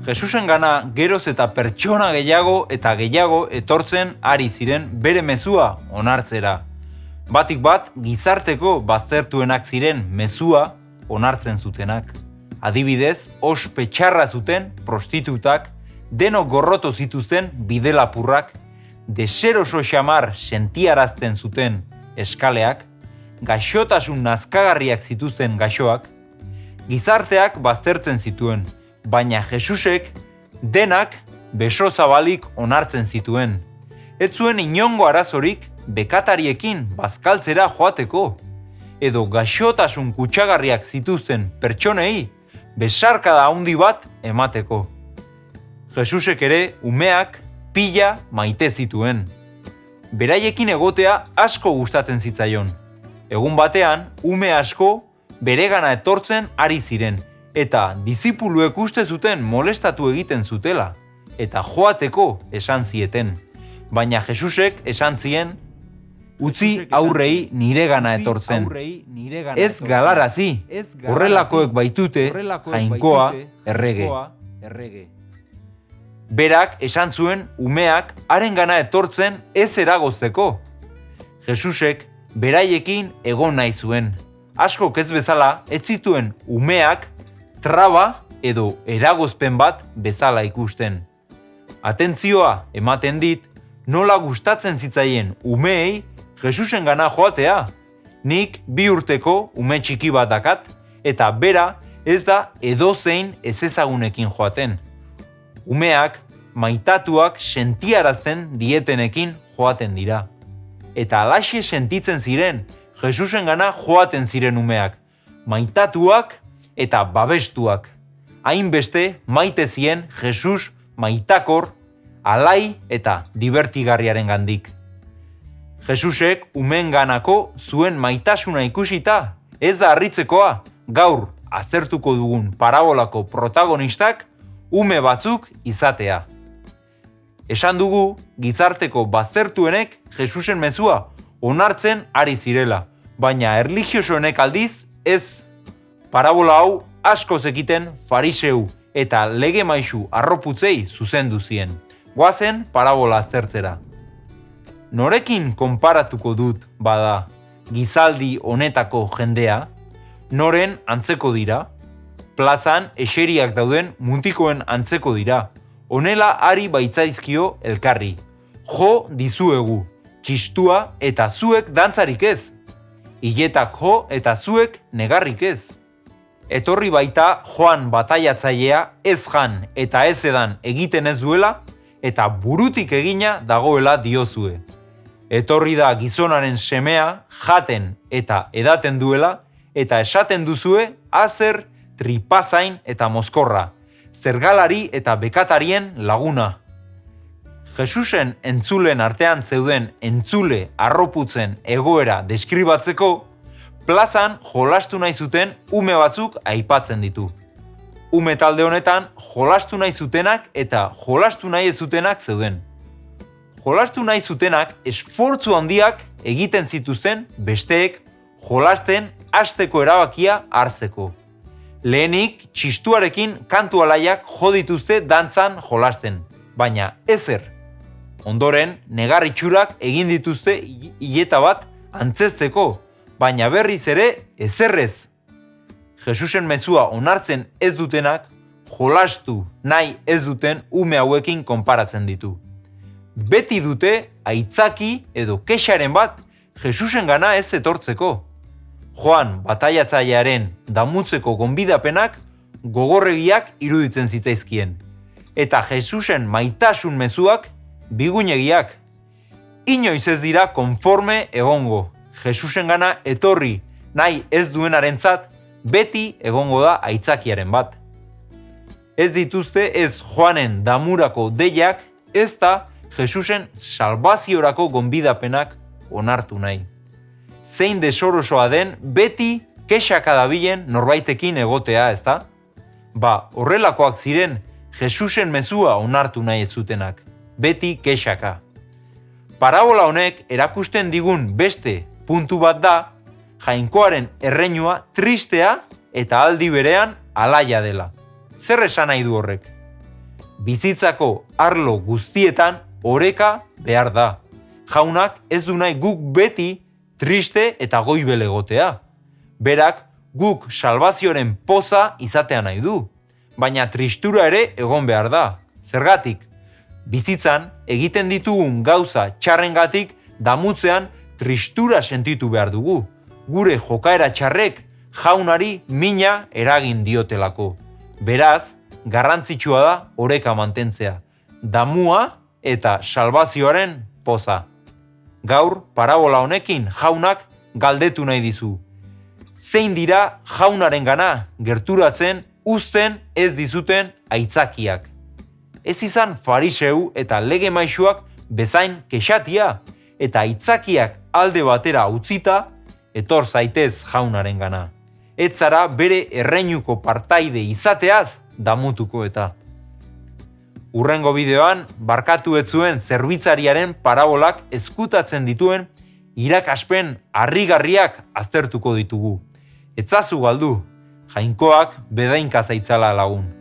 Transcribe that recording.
Jesusen gana geroz eta pertsona gehiago eta gehiago etortzen ari ziren bere mezua onartzera. Batik bat gizarteko baztertuenak ziren mezua onartzen zutenak. Adibidez, ospe txarra zuten prostitutak, denok gorroto zituzten bidelapurrak, deseroso xamar sentiarazten zuten eskaleak, gaixotasun nazkagarriak zituzten gaixoak, gizarteak baztertzen zituen, baina Jesusek denak beso zabalik onartzen zituen. Ez zuen inongo arazorik bekatariekin bazkaltzera joateko, edo gaixotasun kutsagarriak zituzten pertsonei besarkada handi bat emateko. Jesusek ere umeak pila maite zituen. Beraiekin egotea asko gustatzen zitzaion. Egun batean, ume asko beregana etortzen ari ziren, eta dizipuluek uste zuten molestatu egiten zutela, eta joateko esan zieten. Baina Jesusek esan zien, utzi aurrei niregana etortzen. Ez galarazi, horrelakoek baitute jainkoa errege. Berak esan zuen umeak harengana etortzen ez eragozteko. Jesusek beraiekin egon nahi zuen. Askok ez bezala ez zituen umeak traba edo eragozpen bat bezala ikusten. Atentzioa ematen dit, nola gustatzen zitzaien umeei Jesusen gana joatea. Nik 2 urteko ume txiki bat dakat, eta bera ez da edozein ezezagunekin joaten. Umeak maitatuak sentiarazten dietenekin joaten dira. Eta alaxe sentitzen ziren Jesusen gana joaten ziren umeak, maitatuak eta babestuak. Hainbeste maite zien Jesus maitakor, alai eta divertigarriaren gandik. Jesusek umeenganako zuen maitasuna ikusita, ez da harritzekoa, gaur aztertuko dugun parabolako protagonistak ume batzuk izatea. Esan dugu, gizarteko baztertuenek Jesusen mezua onartzen ari zirela, baina erlijiosoenek aldiz ez. Parabola hau asko zekiten fariseu eta lege maisu arroputzei zuzendu zien. Goazen parabola aztertzera. Norekin konparatuko dut bada gizaldi honetako jendea? Noren antzeko dira? Plazan eseriak dauden mutikoen antzeko dira. Honela ari baitzaizkio elkarri. Jo dizuegu, txistua eta zuek dantzarik ez. Hiletak jo eta zuek negarrik ez. Etorri baita Joan bataiatzailea ez jan eta ez edan egiten ez duela, eta burutik egina dagoela diozue. Etorri da gizonaren semea jaten eta edaten duela, eta esaten duzue azer tripazain eta mozkorra, zergalari eta bekatarien laguna. Jesusen entzulen artean zeuden entzule arroputzen egoera deskribatzeko, plazan jolastu nahi zuten ume batzuk aipatzen ditu. Ume talde honetan jolastu nahi zutenak eta jolastu nahi ez zutenak zeuden. Jolastu nahi zutenak esfortzu handiak egiten zituzten besteek jolasten hasteko erabakia hartzeko. Lehenik txistuarekin kantu alaiak jo dituzte dantzan jolasten, baina ezer. Ondoren negarritxurak egin dituzte hileta bat antzezteko, baina berriz ere ezerrez. Jesusen mezua onartzen ez dutenak, jolastu nahi ez duten ume hauekin konparatzen ditu. Beti dute aitzaki edo kexaren bat Jesusen gana ez etortzeko. Joan bataiatzailearen damutzeko gonbidapenak gogorregiak iruditzen zitzaizkien. Eta Jesusen maitasun mezuak bigunegiak. Inoiz ez dira konforme egongo. Jesusen gana etorri nahi ez duenarentzat beti egongo da aitzakiaren bat. Ez dituzte ez Joanen damurako deiak, ez da Jesusen salbaziorako gonbidapenak onartu nahi. Zein desorosoa den beti kexaka dabilen norbaitekin egotea, ezta? Ba, horrelakoak ziren Jesusen mezua onartu nahi ez zutenak, beti kexaka. Parabola honek erakusten digun beste puntu bat da, jainkoaren erreinua tristea eta aldi berean alaia dela. Zer esan nahi du horrek? Bizitzako arlo guztietan oreka behar da. Jaunak ez du nahi guk beti triste eta goibel egotea. Berak guk salbazioaren poza izatea nahi du. Baina tristura ere egon behar da. Zergatik? Bizitzan egiten ditugun gauza txarrengatik damutzean tristura sentitu behar dugu. Gure jokaera txarrek jaunari mina eragin diotelako. Beraz, garrantzitsua da oreka mantentzea. Damua eta salbazioaren poza. Gaur, parabola honekin jaunak galdetu nahi dizu. Zein dira jaunarengana gerturatzen uzten ez dizuten aitzakiak? Ez izan fariseu eta lege maisuak bezain kexatia eta aitzakiak alde batera utzita etor zaitez jaunarengana. Ez zara bere erreinuko partaide izateaz damutuko eta. Hurrengo bideoan, barkatu ez zuen zerbitzariaren parabolak ezkutatzen dituen irakaspen harrigarriak aztertuko ditugu. Etzazu galdu, jainkoak bedainka zaitzala lagun.